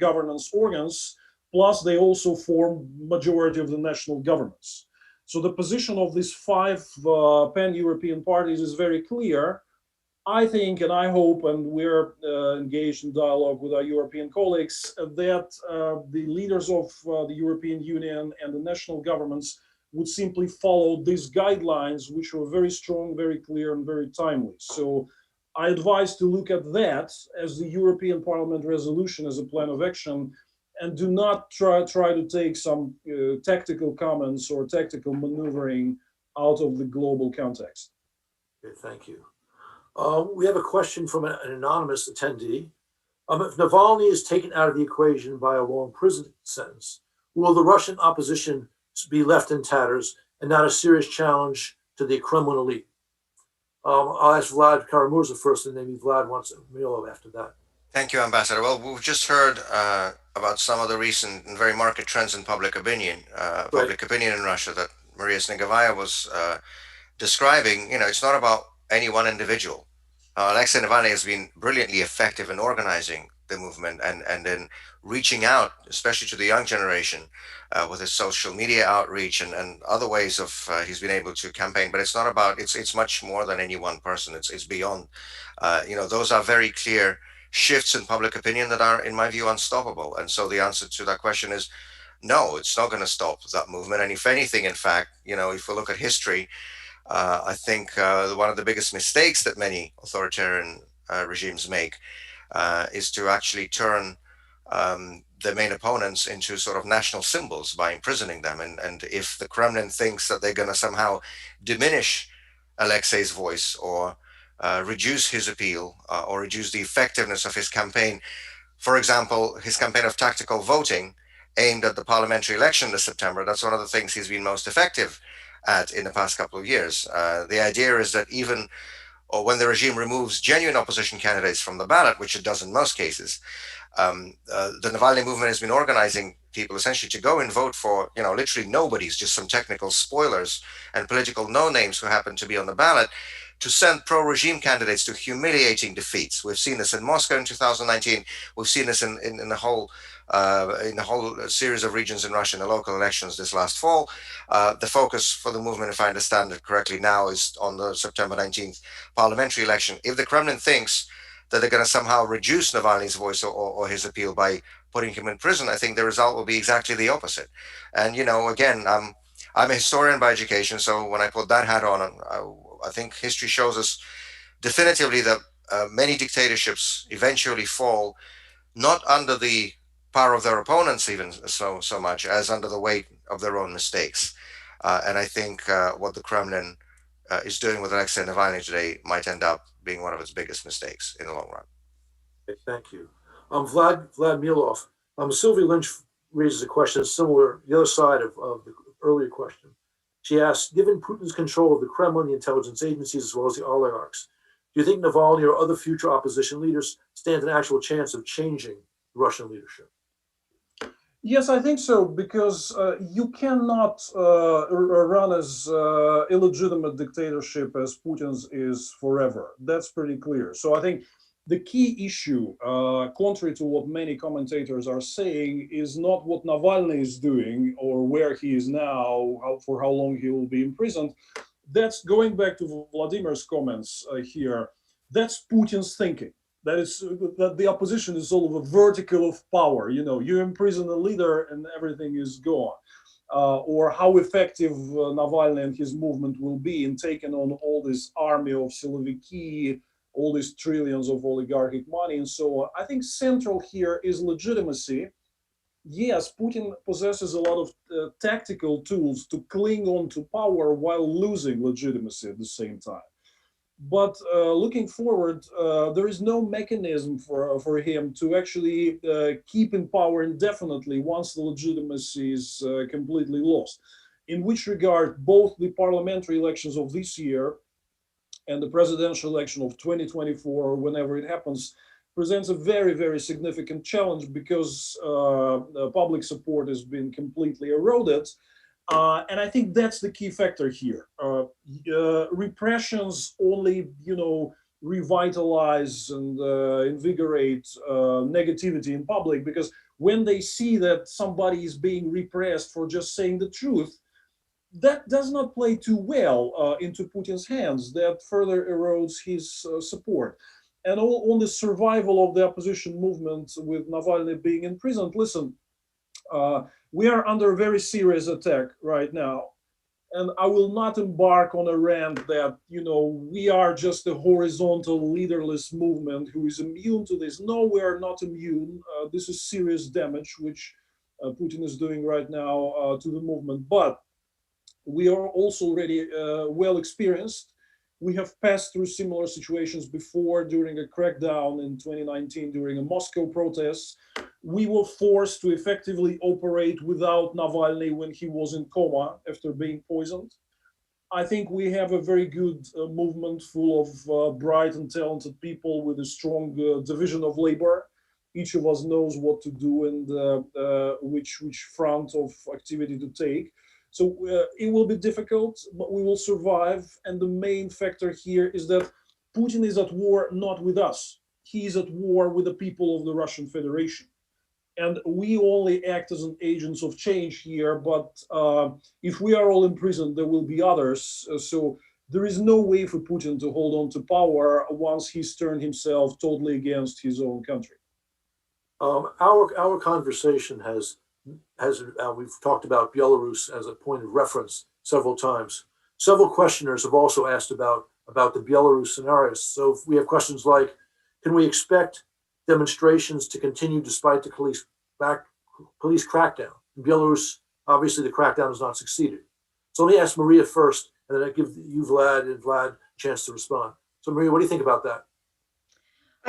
governance organs, plus they also form majority of the national governments. So the position of these 5 pan-European parties is very clear. I think, and I hope, and we're engaged in dialogue with our European colleagues, that the leaders of the European Union and the national governments would simply follow these guidelines, which were very strong, very clear, and very timely. So I advise to look at that as the European Parliament resolution as a plan of action, and do not try to take some tactical comments or tactical maneuvering out of the global context. Okay, thank you. We have a question from an anonymous attendee. If Navalny is taken out of the equation by a long prison sentence, will the Russian opposition be left in tatters and not a serious challenge to the Kremlin elite? I'll ask Vlad Kara Murza first, and maybe Vlad wants Milov after that. Thank you, Ambassador. Well, we've just heard about some of the recent and very marked trends in public opinion in Russia that Maria Snegovaya was describing. It's not about any one individual. Alexei Navalny has been brilliantly effective in organizing the movement and then reaching out, especially to the young generation, with his social media outreach and other ways of he's been able to campaign. But it's not about it's much more than any one person. It's beyond. Those are very clear shifts in public opinion that are, in my view, unstoppable. And so the answer to that question is no, it's not going to stop that movement. And if anything, in fact, if we look at history, I think one of the biggest mistakes that many authoritarian regimes make is to actually turn the main opponents into sort of national symbols by imprisoning them. And if the Kremlin thinks that they're going to somehow diminish Alexei's voice or reduce his appeal or reduce the effectiveness of his campaign, for example, his campaign of tactical voting aimed at the parliamentary election this September, that's one of the things he's been most effective at in the past couple of years. The idea is that even or when the regime removes genuine opposition candidates from the ballot, which it does in most cases, the Navalny movement has been organizing people essentially to go and vote for, literally nobody's, just some technical spoilers and political no-names who happen to be on the ballot, to send pro-regime candidates to humiliating defeats. We've seen this in Moscow in 2019. We've seen this in the whole series of regions in Russia in the local elections this last fall. The focus for the movement, if I understand it correctly now, is on the September 19th parliamentary election. If the Kremlin thinks that they're going to somehow reduce Navalny's voice or his appeal by putting him in prison, I think the result will be exactly the opposite. And, again, I'm a historian by education, so when I put that hat on, I think history shows us definitively that many dictatorships eventually fall not under the power of their opponents even so much as under the weight of their own mistakes. And I think what the Kremlin is doing with Alexei Navalny today might end up being one of its biggest mistakes in the long run. Okay, thank you. Vlad Milov. Sylvia Lynch raises a question similar, the other side of the earlier question. She asks, given Putin's control of the Kremlin, the intelligence agencies, as well as the oligarchs, do you think Navalny or other future opposition leaders stand an actual chance of changing Russian leadership? Yes, I think so, because you cannot run as illegitimate dictatorship as Putin's is forever. That's pretty clear. So I think the key issue, contrary to what many commentators are saying, is not what Navalny is doing or where he is now, for how long he will be imprisoned. That's going back to Vladimir's comments here. That's Putin's thinking. That is that the opposition is sort of a vertical of power. You imprison a leader and everything is gone. Or how effective Navalny and his movement will be in taking on all this army of Siloviki, all these trillions of oligarchic money and so on. I think central here is legitimacy. Yes, Putin possesses a lot of tactical tools to cling on to power while losing legitimacy at the same time. But looking forward, there is no mechanism for him to actually keep in power indefinitely once the legitimacy is completely lost. In which regard, both the parliamentary elections of this year and the presidential election of 2024, whenever it happens, presents a very, very significant challenge because public support has been completely eroded. And I think that's the key factor here. Repressions only, revitalize and invigorate negativity in public, because when they see that somebody is being repressed for just saying the truth, that does not play too well into Putin's hands. That further erodes his support. And on the survival of the opposition movement with Navalny being imprisoned, listen, we are under a very serious attack right now. And I will not embark on a rant that, we are just a horizontal leaderless movement who is immune to this. No, we are not immune. This is serious damage, which Putin is doing right now to the movement. But We are also already well experienced. We have passed through similar situations before during a crackdown in 2019 during a Moscow protest. We were forced to effectively operate without Navalny when he was in coma after being poisoned. I think we have a very good movement full of bright and talented people with a strong division of labor. Each of us knows what to do and which front of activity to take. So it will be difficult, but we will survive. And the main factor here is that Putin is at war not with us. He is at war with the people of the Russian Federation. And we only act as an agents of change here, but if we are all imprisoned, there will be others. So there is no way for Putin to hold on to power once he's turned himself totally against his own country. Our conversation has we've talked about Belarus as a point of reference several times. Several questioners have also asked about the Belarus scenarios. So we have questions like, can we expect demonstrations to continue despite the police crackdown? In Belarus, obviously the crackdown has not succeeded. So let me ask Maria first, and then I give you, Vlad, a chance to respond. So Maria, what do you think about that?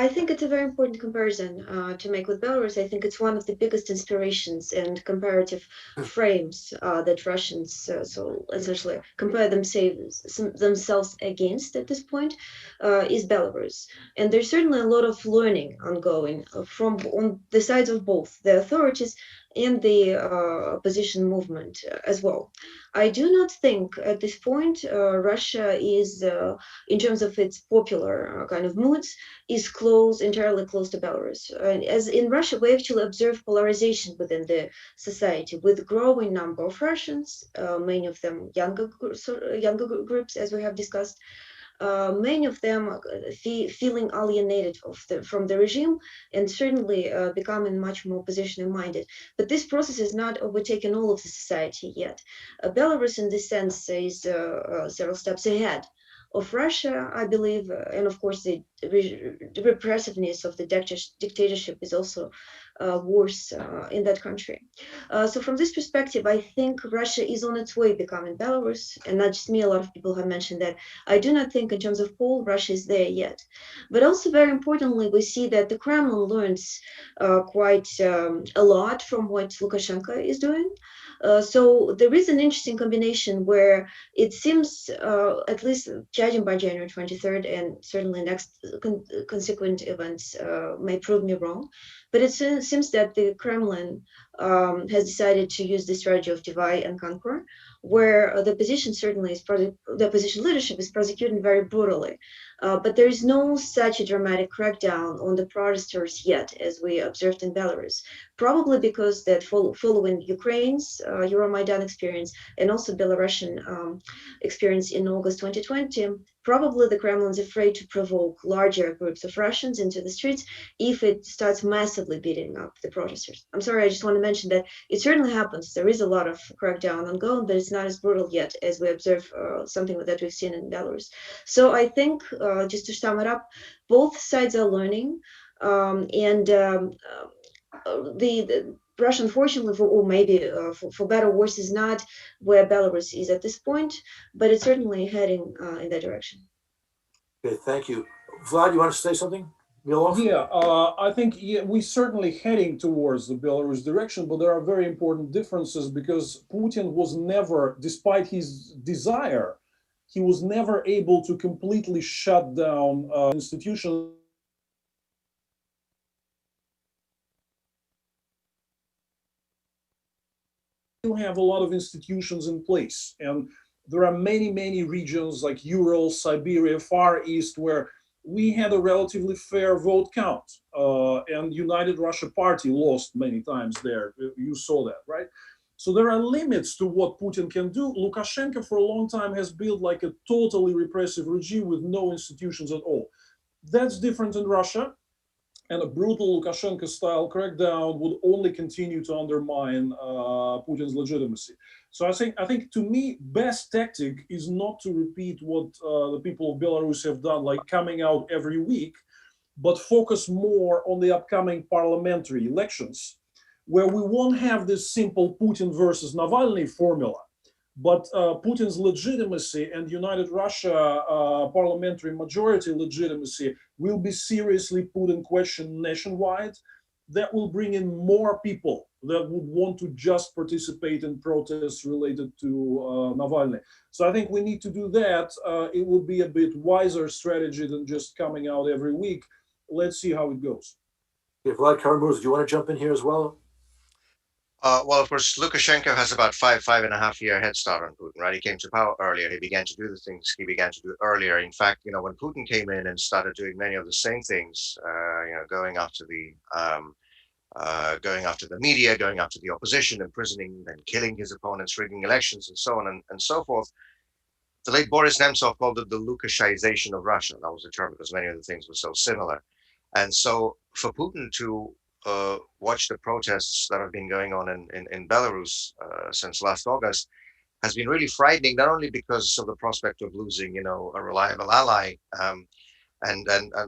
I think it's a very important comparison to make with Belarus. I think it's one of the biggest inspirations and comparative frames that Russians so essentially compare themselves against at this point is Belarus. And there's certainly a lot of learning ongoing on the sides of both the authorities and the opposition movement as well. I do not think at this point Russia is, in terms of its popular kind of moods, is entirely close to Belarus. And as in Russia, we actually observe polarization within the society with growing number of Russians, many of them younger groups, as we have discussed. Many of them feeling alienated from the regime and certainly becoming much more positionally minded. But this process has not overtaken all of the society yet. Belarus, in this sense, is several steps ahead of Russia, I believe, and of course the repressiveness of the dictatorship is also worse in that country. So from this perspective, I think Russia is on its way becoming Belarus, and not just me, a lot of people have mentioned that. I do not think in terms of poll, Russia is there yet. But also very importantly, we see that the Kremlin learns quite a lot from what Lukashenko is doing. So there is an interesting combination where it seems, at least judging by January 23rd, and certainly next consequent events may prove me wrong, but it seems that the Kremlin has decided to use the strategy of divide and conquer, where the opposition the opposition leadership is prosecuted very brutally. But there is no such a dramatic crackdown on the protesters yet, as we observed in Belarus, probably because that following Ukraine's Euromaidan experience and also Belarusian experience in August 2020, probably the Kremlin is afraid to provoke larger groups of Russians into the streets if it starts massively beating up the protesters. I'm sorry, I just want to mention that it certainly happens. There is a lot of crackdown ongoing, but it's not as brutal yet as we observe something that we've seen in Belarus. So I think, just to sum it up, both sides are learning, and the Russia, unfortunately, or maybe for better or worse, is not where Belarus is at this point, but it's certainly heading in that direction. Okay, thank you. Vlad, you want to say something? Milov? Yeah, I think we're certainly heading towards the Belarus direction, but there are very important differences because Putin was never, despite his desire, he was never able to completely shut down institutions. You have a lot of institutions in place, and there are many regions like Ural, Siberia, Far East, where we had a relatively fair vote count, and United Russia Party lost many times there. You saw that, right? So there are limits to what Putin can do. Lukashenko for a long time has built like a totally repressive regime with no institutions at all. That's different in Russia. And a brutal Lukashenko-style crackdown would only continue to undermine Putin's legitimacy. So I think to me, best tactic is not to repeat what the people of Belarus have done, like coming out every week, but focus more on the upcoming parliamentary elections, where we won't have this simple Putin versus Navalny formula, But Putin's legitimacy and United Russia parliamentary majority legitimacy will be seriously put in question nationwide. That will bring in more people that would want to just participate in protests related to Navalny. So I think we need to do that. It will be a bit wiser strategy than just coming out every week. Let's see how it goes. Okay, Vladimir Kara Murza, do you want to jump in here as well? Well, of course, Lukashenko has about 5.5 year head start on Putin, right? He came to power earlier. He began to do the things he began to do earlier. In fact, when Putin came in and started doing many of the same things, going after the media, going after the opposition, imprisoning and killing his opponents, rigging elections, and so on and so forth. The late Boris Nemtsov called it the Lukashization of Russia. That was the term because many of the things were so similar. And so for Putin to watch the protests that have been going on in Belarus since last August has been really frightening, not only because of the prospect of losing, a reliable ally and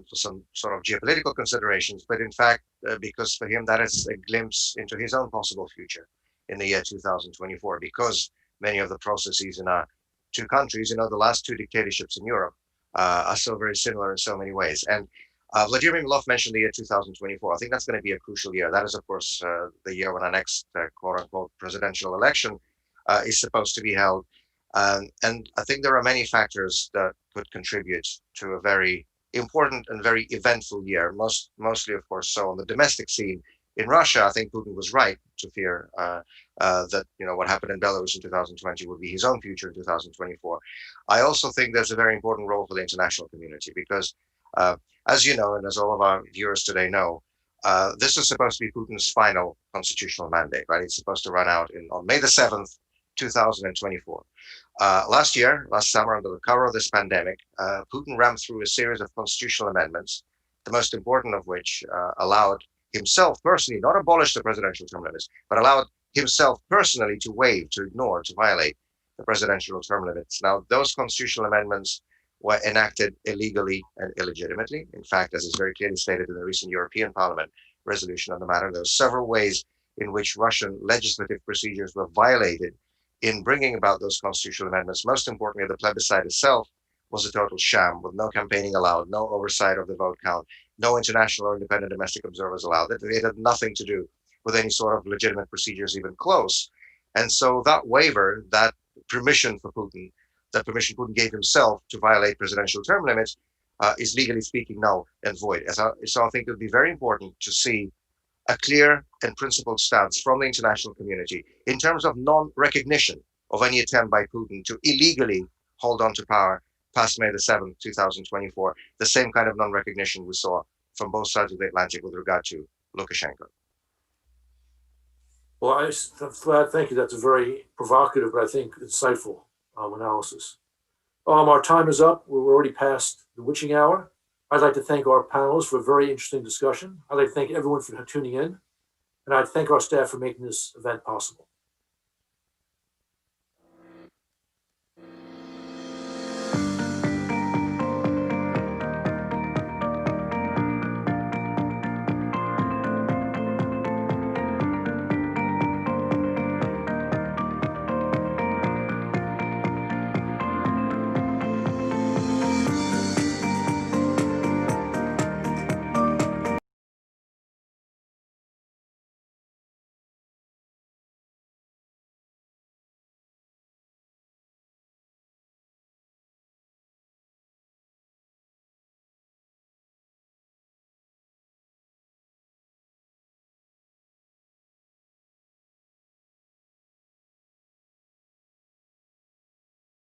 for some sort of geopolitical considerations, but in fact, because for him, that is a glimpse into his own possible future in the year 2024, because many of the processes in our two countries, the last two dictatorships in Europe are so very similar in so many ways. And Vladimir Milov mentioned the year 2024. I think that's going to be a crucial year. That is, of course, the year when our next quote-unquote presidential election is supposed to be held. And I think there are many factors that could contribute to a very important and very eventful year, mostly, of course, so on the domestic scene. In Russia, I think Putin was right to fear that what happened in Belarus in 2020 would be his own future in 2024. I also think there's a very important role for the international community because as you know, and as all of our viewers today know, this is supposed to be Putin's final constitutional mandate, right? It's supposed to run out on May the 7th, 2024. Last summer, under the cover of this pandemic, Putin rammed through a series of constitutional amendments, the most important of which allowed himself personally, not abolish the presidential term limits, but allowed himself personally to waive, to ignore, to violate the presidential term limits. Now, those constitutional amendments were enacted illegally and illegitimately. In fact, as is very clearly stated in the recent European Parliament resolution on the matter, there are several ways in which Russian legislative procedures were violated in bringing about those constitutional amendments. Most importantly, the plebiscite itself was a total sham with no campaigning allowed, no oversight of the vote count, no international or independent domestic observers allowed. It had nothing to do with any sort of legitimate procedures, even close. And so that waiver, that permission for Putin, that permission Putin gave himself to violate presidential term limits is legally speaking null and void. So I think it would be very important to see a clear and principled stance from the international community in terms of non-recognition of any attempt by Putin to illegally hold on to power past May the 7th, 2024, the same kind of non-recognition we saw from both sides of the Atlantic with regard to Lukashenko. Well, Vlad, thank you. That's a very provocative, but I think insightful analysis. Our time is up. We're already past the witching hour. I'd like to thank our panelists for a very interesting discussion. I'd like to thank everyone for tuning in, and I'd thank our staff for making this event possible.